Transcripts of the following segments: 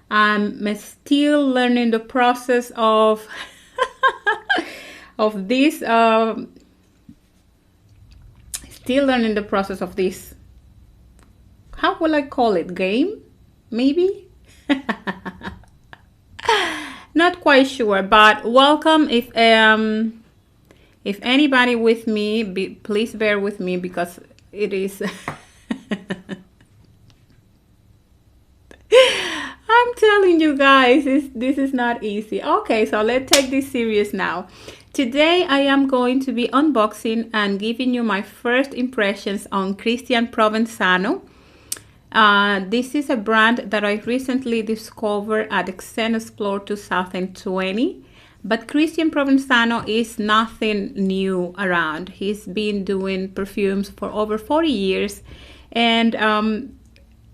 I'm still learning the process of of this. Still learning the process of this. How will I call it? Game, maybe. Not quite sure, but welcome. If anybody with me, please bear with me because it is. I'm telling you guys, this is not easy. Okay, so let's take this serious now. Today I am going to be unboxing and giving you my first impressions on Christian Provenzano. This is a brand that I recently discovered at Explore 2020. But Christian Provenzano is nothing new around. He's been doing perfumes for over 40 years. And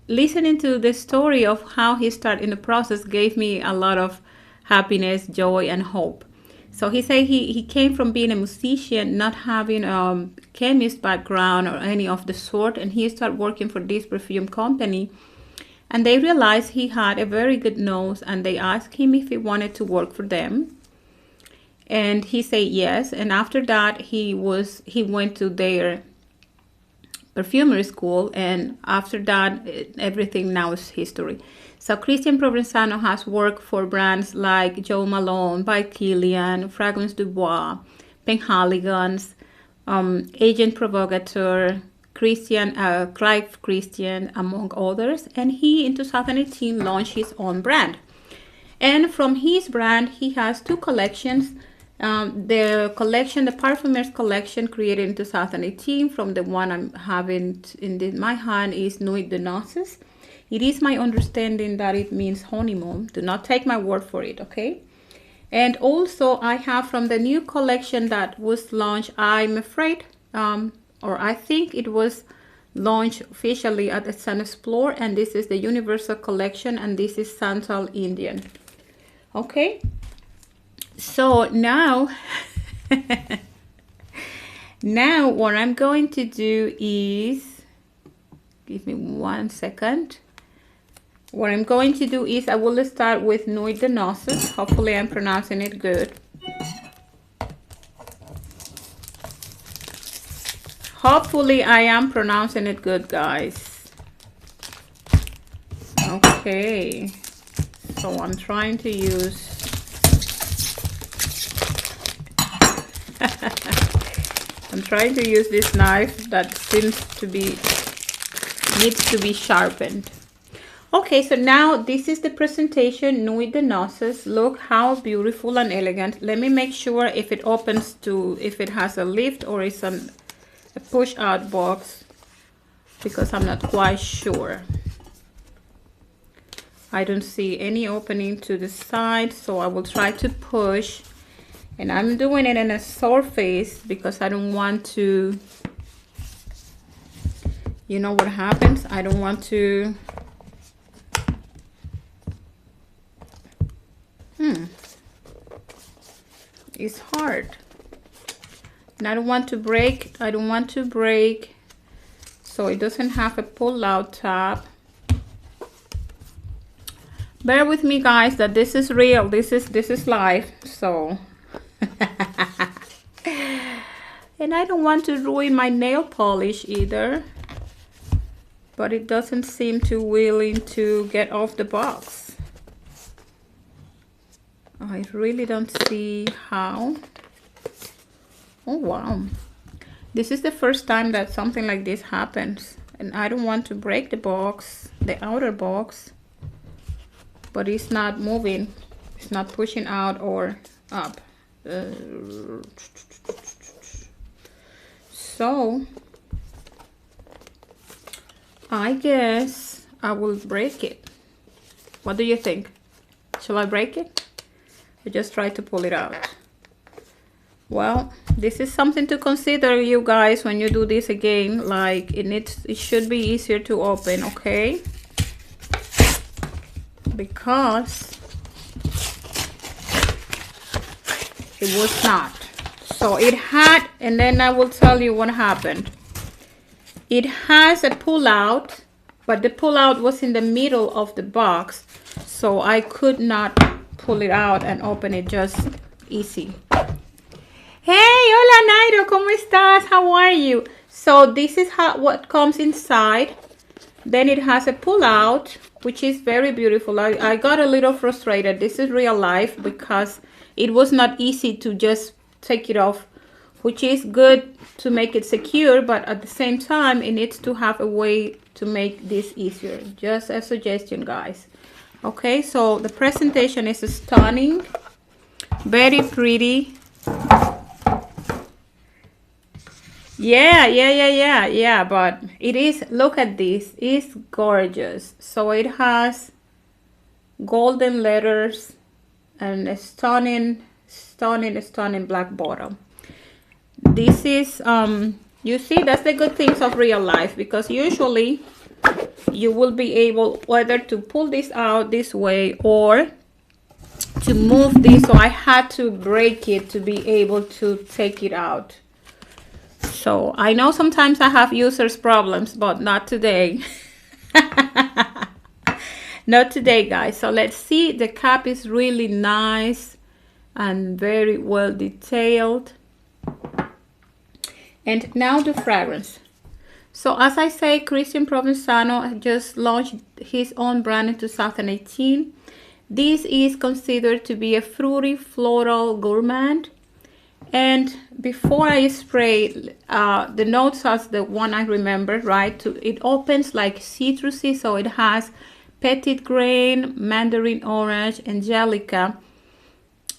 listening to the story of how he started in the process gave me a lot of happiness, joy, and hope. So he said he came from being a musician, not having a chemist background or any of the sort, and he started working for this perfume company. And they realized he had a very good nose, and they asked him if he wanted to work for them. And he said yes. And after that, he went to their perfumery school, and after that, everything now is history. So Christian Provenzano has worked for brands like Jo Malone, by Kilian, Fragrance du Bois, Penhaligon's, Agent Provocateur, Clive Christian, among others. And he, in 2018, launched his own brand. And from his brand, he has two collections. The Parfumers collection created in 2018, from the one I'm having in my hand, is Nuit de Noces. It is my understanding that it means honeymoon. Do not take my word for it, okay? And also I have from the new collection that was launched, I'm afraid, or I think it was launched officially at the Explore, and this is the Universal Collection, and this is Santol Indian. Okay? So now, now what I'm going to do is, give me 1 second. What I'm going to do is I will start with Nuit de Noces. Hopefully I'm pronouncing it good. Hopefully I am pronouncing it good, guys. Okay. So I'm trying to use I'm trying to use this knife that seems to be needs to be sharpened. Okay, so now this is the presentation, Nuit de Noces. Look how beautiful and elegant. Let me make sure if it opens to, if it has a lift or it's a push out box, because I'm not quite sure. I don't see any opening to the side, so I will try to push. And I'm doing it in a surface because I don't want to, you know what happens? I don't want to, it's hard. And I don't want to break, so it doesn't have a pull out tab. Bear with me, guys, that this is real, this is live, so. And I don't want to ruin my nail polish either, but it doesn't seem too willing to get off the box. I really don't see how. Oh wow, this is the first time that something like this happens, and I don't want to break the box, the outer box, but it's not moving, it's not pushing out or up. So I guess I will break it. What do you think? Shall I break it or just try to pull it out? Well, this is something to consider, you guys, when you do this again. Like it should be easier to open, okay? Because it was not. So it had, and then I will tell you what happened. It has a pull out, but the pull out was in the middle of the box. so I could not pull it out and open it just easy. Hey, hola Nairo, ¿cómo estás? How are you? So this is what comes inside. Then it has a pull out, which is very beautiful. I got a little frustrated. This is real life because it was not easy to just take it off, which is good to make it secure, but at the same time it needs to have a way to make this easier. Just a suggestion, guys. Okay, so the presentation is stunning, very pretty. Yeah, but it is, look at this, it's gorgeous. So it has golden letters and a stunning black bottom. This is you see, that's the good things of real life, because usually you will be able whether to pull this out this way or to move this. So I had to break it to be able to take it out. So I know sometimes I have users problems, but not today. Not today, guys. So let's see, the cap is really nice and very well detailed. And now the fragrance. So as I say, Christian Provenzano just launched his own brand in 2018. This is considered to be a fruity floral gourmand. And before I spray, the notes as the one I remember, right? It opens like citrusy, so it has petit grain, mandarin orange, angelica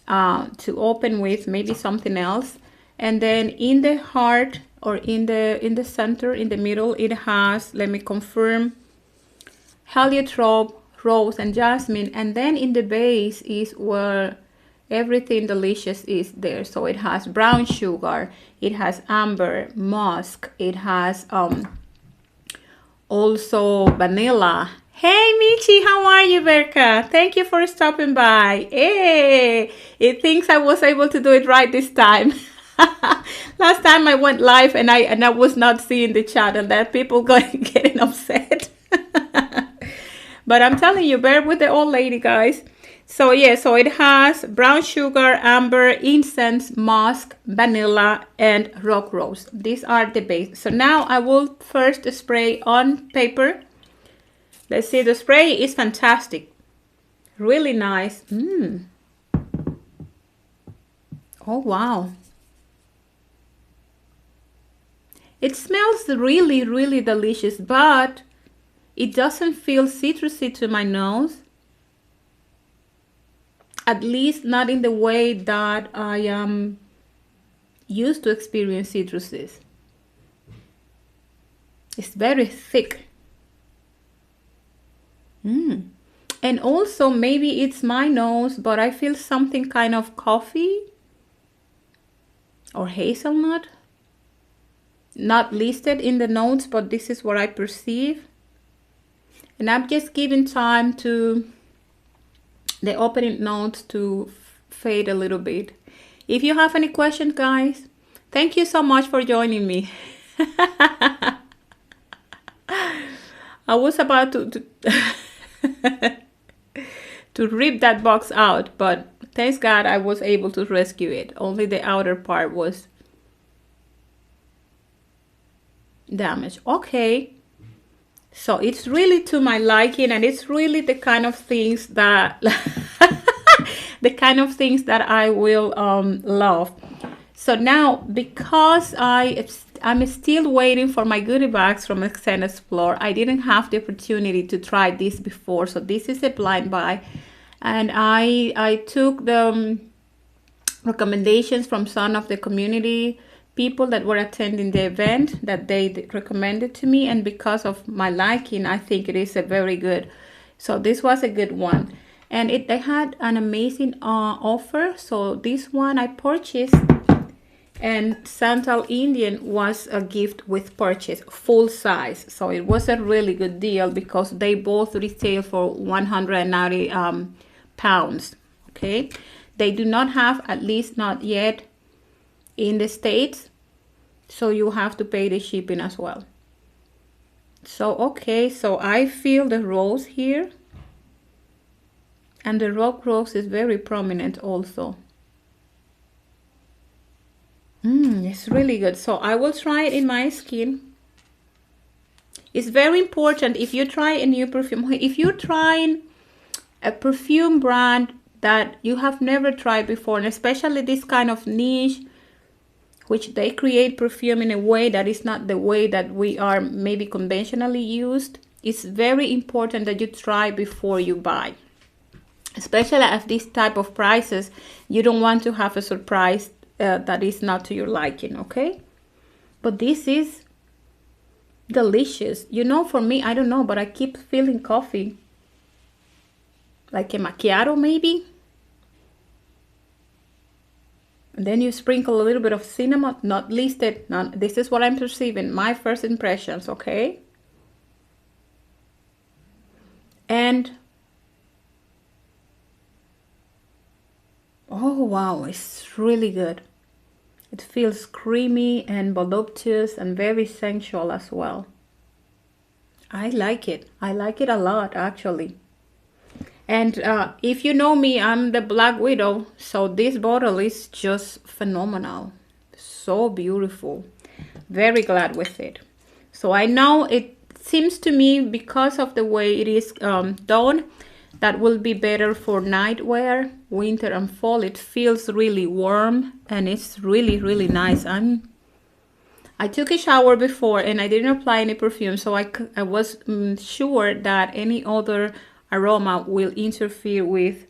to open with, maybe something else. And then in the heart, or in the center, in the middle, it has, let me confirm, heliotrope, rose, and jasmine. And then in the base is where everything delicious is there. So it has brown sugar, it has amber, musk, it has also vanilla. Hey Michi, how are you, Berka? Thank you for stopping by. Hey, it thinks I was able to do it right this time. Last time I went live and I was not seeing the chat, and that people getting upset. But I'm telling you, bear with the old lady, guys. So yeah, so it has brown sugar, amber, incense, musk, vanilla, and rock rose. These are the base. So now I will first spray on paper. Let's see, the spray is fantastic. Really nice. Oh, wow. It smells really, really delicious, but it doesn't feel citrusy to my nose. At least not in the way that I am used to experience citruses. It's very thick. And also maybe it's my nose, but I feel something kind of coffee or hazelnut. Not listed in the notes, but this is what I perceive. And I'm just giving time to the opening notes to fade a little bit. If you have any questions, guys, thank you so much for joining me. I was about to to rip that box out, but thanks God I was able to rescue it. Only the outer part was damaged. Okay. So it's really to my liking, and it's really the kind of things that the kind of things that I will love. So now, because I'm still waiting for my goodie bags from Extend Explore, I didn't have the opportunity to try this before. So this is a blind buy, and I took the recommendations from some of the community people that were attending the event that they recommended to me, and because of my liking, I think it is a very good. So this was a good one, and they had an amazing offer. So this one I purchased, and Santol Indian was a gift with purchase, full size. So it was a really good deal because they both retail for 190 pounds. Okay, they do not have, at least not yet, in the States, so you have to pay the shipping as well. So okay, so I feel the rose here. And the rock rose is very prominent also. It's really good. So I will try it in my skin. It's very important if you try a new perfume, if you're trying a perfume brand that you have never tried before, and especially this kind of niche, which they create perfume in a way that is not the way that we are maybe conventionally used, it's very important that you try before you buy. Especially at this type of prices, you don't want to have a surprise that is not to your liking, okay? But this is delicious. You know, for me, I don't know, but I keep feeling coffee. Like a macchiato, maybe? And then you sprinkle a little bit of cinnamon, not listed. This is what I'm perceiving, my first impressions, okay? And oh wow, it's really good. It feels creamy and voluptuous and very sensual as well. I like it. I like it a lot, actually. And if you know me, I'm the Black Widow. So this bottle is just phenomenal. So beautiful. Very glad with it. So I know it seems to me, because of the way it is done, that will be better for night wear, winter and fall. It feels really warm and it's really, really nice. I took a shower before and I didn't apply any perfume, so I was sure that any other aroma will interfere with.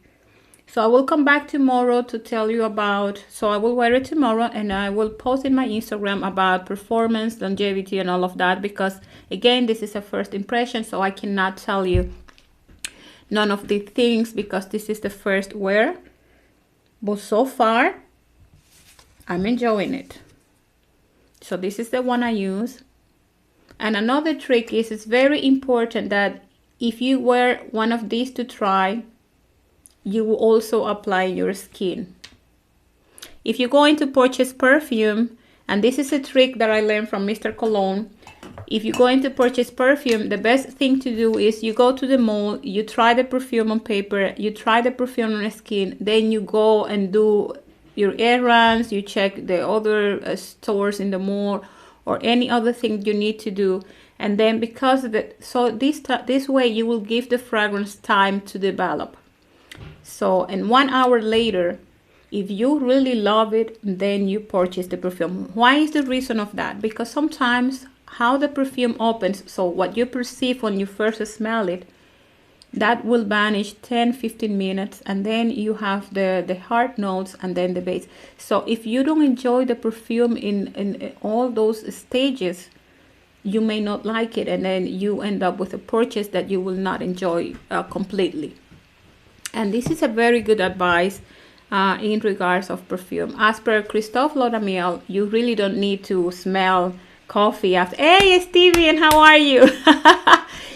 So I will come back tomorrow to tell you about, so I will wear it tomorrow and I will post in my Instagram about performance, longevity and all of that, because again, this is a first impression, so I cannot tell you none of the things because this is the first wear. But so far, I'm enjoying it. So this is the one I use. And another trick is, it's very important that if you wear one of these to try, you will also apply your skin. If you're going to purchase perfume, and this is a trick that I learned from Mr. Cologne, if you're going to purchase perfume, the best thing to do is you go to the mall, you try the perfume on paper, you try the perfume on the skin, then you go and do your errands, you check the other stores in the mall or any other thing you need to do. And then because of the, so this way you will give the fragrance time to develop. So, and 1 hour later, if you really love it, then you purchase the perfume. Why is the reason of that? Because sometimes how the perfume opens, so what you perceive when you first smell it, that will vanish 10-15 minutes, and then you have the hard notes and then the base. So if you don't enjoy the perfume in all those stages, you may not like it, and then you end up with a purchase that you will not enjoy completely. And this is a very good advice in regards of perfume. As per Christophe Laudamiel, you really don't need to smell coffee after. Hey Stevie, and how are you?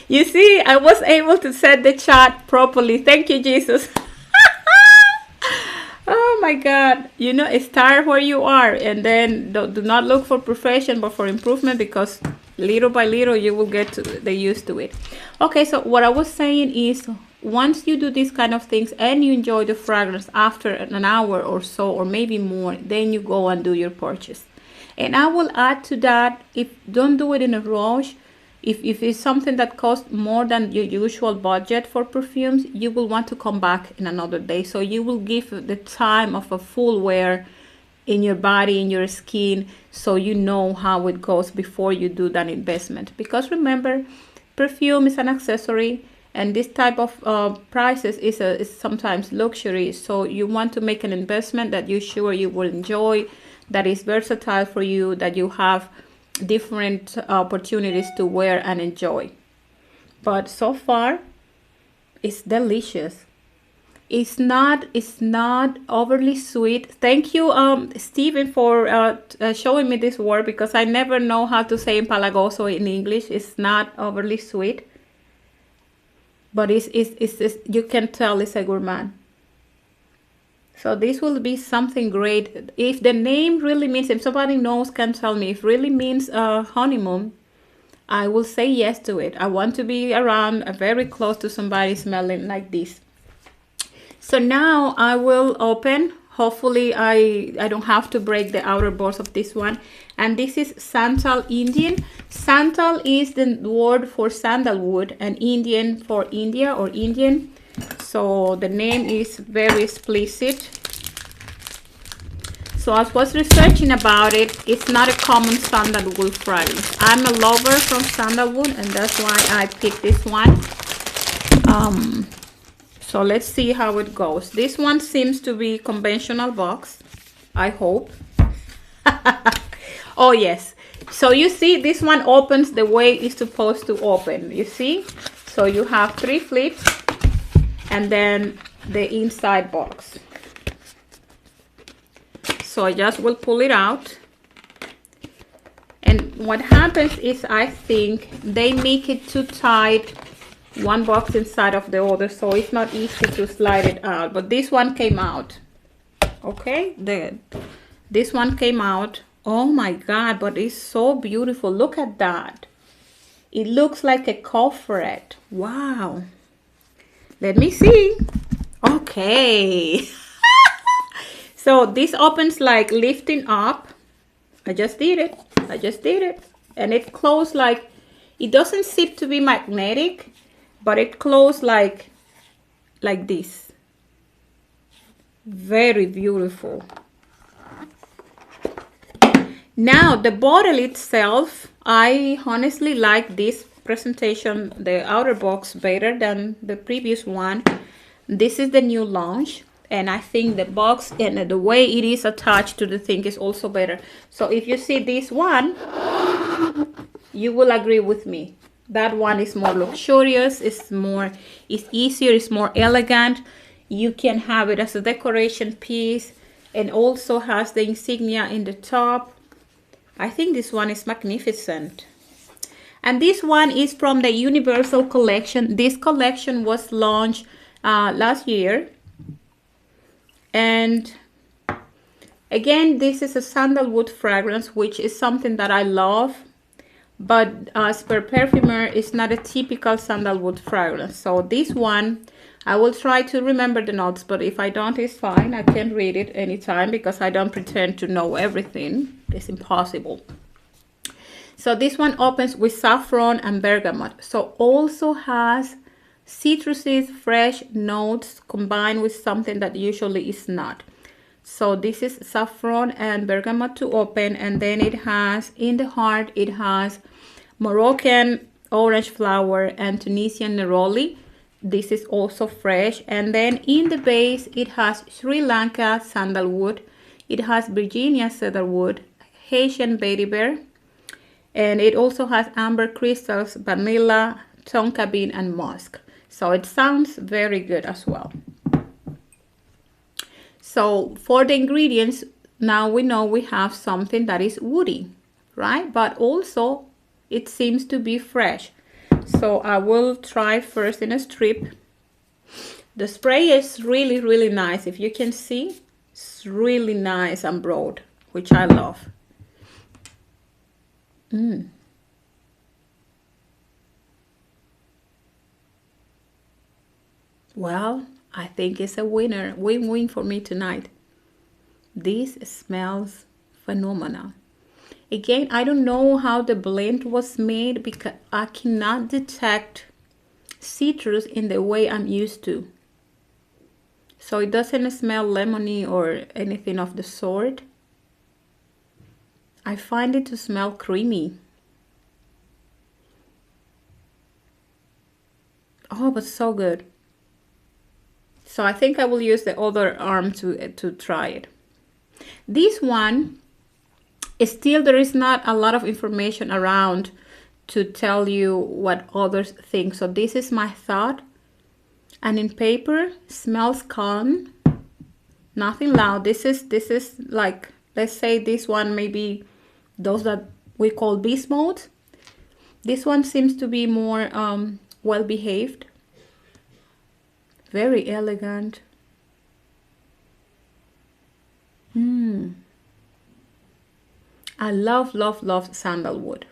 You see, I was able to set the chat properly. Thank you, Jesus. Oh my God. You know, start where you are, and then do not look for perfection but for improvement, because little by little you will get used to it. Okay, so what I was saying is, once you do these kind of things and you enjoy the fragrance after an hour or so, or maybe more, then you go and do your purchase. And I will add to that, don't do it in a rush. If it's something that costs more than your usual budget for perfumes, you will want to come back in another day. So you will give the time of a full wear in your body, in your skin, so you know how it goes before you do that investment. Because remember, perfume is an accessory, and this type of prices is sometimes luxury. So you want to make an investment that you're sure you will enjoy, that is versatile for you, that you have different opportunities to wear and enjoy. But so far, it's delicious. It's not overly sweet. Thank you, Stephen, for showing me this word, because I never know how to say empalagoso in English. It's not overly sweet, but it's you can tell it's a gourmand. So this will be something great. If the name really means, if somebody knows, can tell me, if really means honeymoon, I will say yes to it. I want to be around, very close to somebody smelling like this. So now I will open. Hopefully I don't have to break the outer boards of this one. And this is Santol Indian. Santol is the word for sandalwood and Indian for India or Indian. So the name is very explicit. So I was researching about it. It's not a common sandalwood fragrance. I'm a lover from sandalwood and that's why I picked this one. So let's see how it goes. This one seems to be conventional box, I hope. Oh yes, so you see this one opens the way it's supposed to open, you see? So you have 3 flips and then the inside box. So I just will pull it out. And what happens is I think they make it too tight, one box inside of the other, so it's not easy to slide it out. But this one came out. Okay, this one came out. Oh my god, but it's so beautiful. Look at that. It looks like a coffret. Wow. Let me see. Okay. So this opens like lifting up. I just did it. And it closed like, it doesn't seem to be magnetic, but it closed like this. Very beautiful. Now the bottle itself, I honestly like this presentation, the outer box, better than the previous one. This is the new launch, and I think the box and the way it is attached to the thing is also better. So if you see this one, you will agree with me. That one is more luxurious, it's easier, it's more elegant. You can have it as a decoration piece and also has the insignia in the top. I think this one is magnificent. And this one is from the Universal collection. This collection was launched last year. And again, this is a sandalwood fragrance, which is something that I love. But as per perfumer, it's not a typical sandalwood fragrance. So this one, I will try to remember the notes, but if I don't, it's fine. I can read it anytime because I don't pretend to know everything. It's impossible. So this one opens with saffron and bergamot. So also has citruses, fresh notes combined with something that usually is not. So this is saffron and bergamot to open, and then it has in the heart, it has Moroccan orange flower and Tunisian neroli. This is also fresh. And then in the base, it has Sri Lanka sandalwood, it has Virginia cedarwood, Haitian vetiver, and it also has amber crystals, vanilla, tonka bean, and musk. So it sounds very good as well. So for the ingredients, now we know we have something that is woody, right? But also it seems to be fresh. So I will try first in a strip. The spray is really, really nice. If you can see, it's really nice and broad, which I love. Well, I think it's a winner, win-win for me tonight. This smells phenomenal. Again, I don't know how the blend was made because I cannot detect citrus in the way I'm used to. So it doesn't smell lemony or anything of the sort. I find it to smell creamy. Oh, but so good. So I think I will use the other arm to try it. This one, still there is not a lot of information around to tell you what others think. So this is my thought. And in paper, smells calm, nothing loud. This is like, let's say this one maybe those that we call beast mode. This one seems to be more well behaved. Very elegant. I love, love, love sandalwood.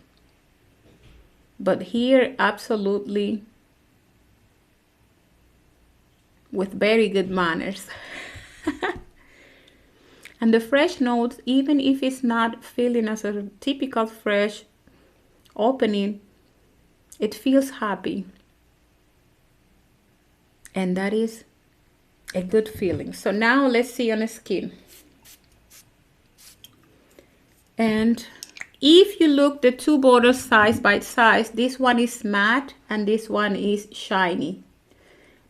But here, absolutely. with very good manners. And the fresh notes, even if it's not feeling as a typical fresh opening, it feels happy. And that is a good feeling. So now let's see on the skin. And if you look the two bottles side by side, this one is matte and this one is shiny.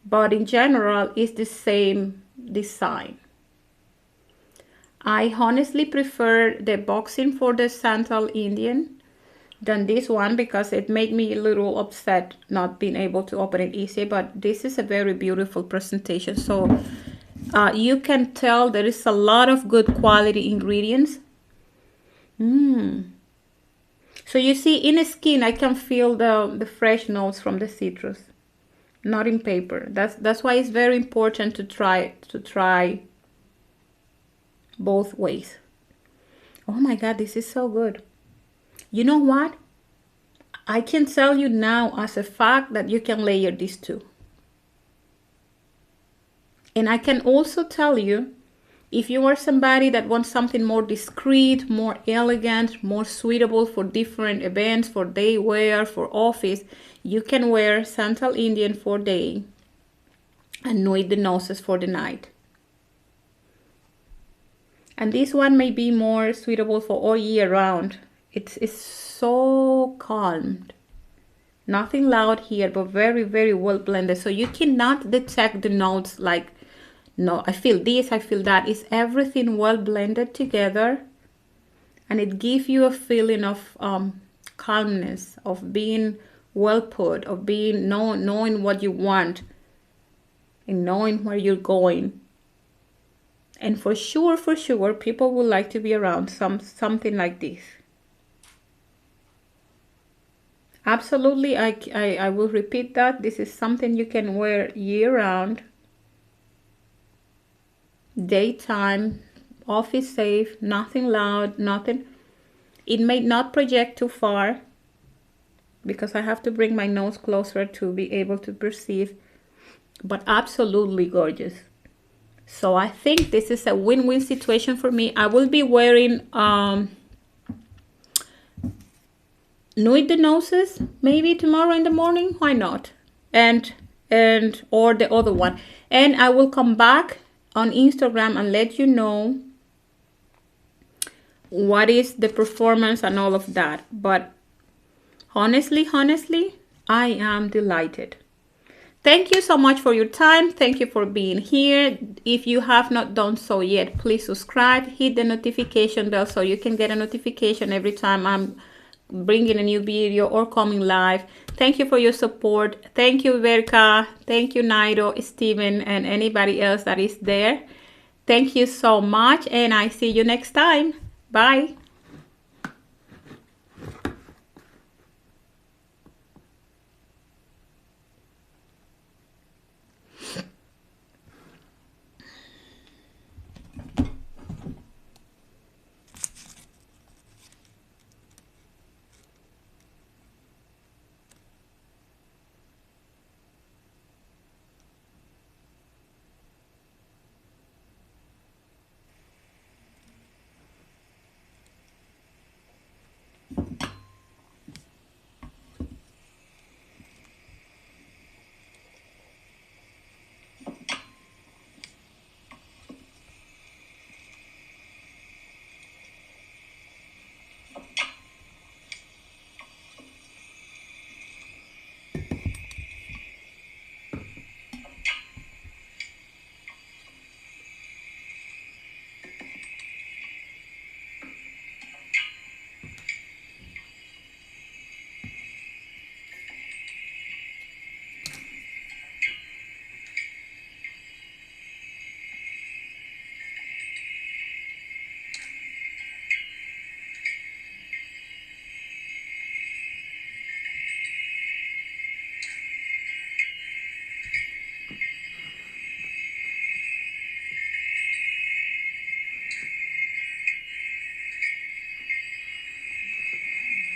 But in general, it's the same design. I honestly prefer the boxing for the Santol Indian than this one because it made me a little upset not being able to open it easy. But this is a very beautiful presentation. So you can tell there is a lot of good quality ingredients. So you see in the skin, I can feel the fresh notes from the citrus, not in paper. That's why it's very important to try both ways. Oh my God, this is so good. You know what? I can tell you now as a fact that you can layer these two. And I can also tell you, if you are somebody that wants something more discreet, more elegant, more suitable for different events, for day wear, for office, you can wear Santol Indian for day and Nuit de Noces for the night. And this one may be more suitable for all year round. It's so calm. Nothing loud here, but very, very well blended. So you cannot detect the notes like, no, I feel this, I feel that. It's everything well blended together. And it gives you a feeling of calmness, of being well put, of being knowing what you want and knowing where you're going. And for sure, people would like to be around something like this. Absolutely, I will repeat that. This is something you can wear year-round, daytime, office safe, nothing loud, nothing. It may not project too far because I have to bring my nose closer to be able to perceive, but absolutely gorgeous. So I think this is a win-win situation for me. I will be wearing Nuit de Noces maybe tomorrow in the morning. Why not? And or the other one. And I will come back on Instagram and let you know what is the performance and all of that. But honestly, I am delighted. Thank you so much for your time. Thank you for being here. If you have not done so yet, please subscribe, hit the notification bell so you can get a notification every time I'm bringing a new video or coming live. Thank you for your support. Thank you, Verka. Thank you, Nairo, Steven, and anybody else that is there. Thank you so much, and I see you next time. Bye.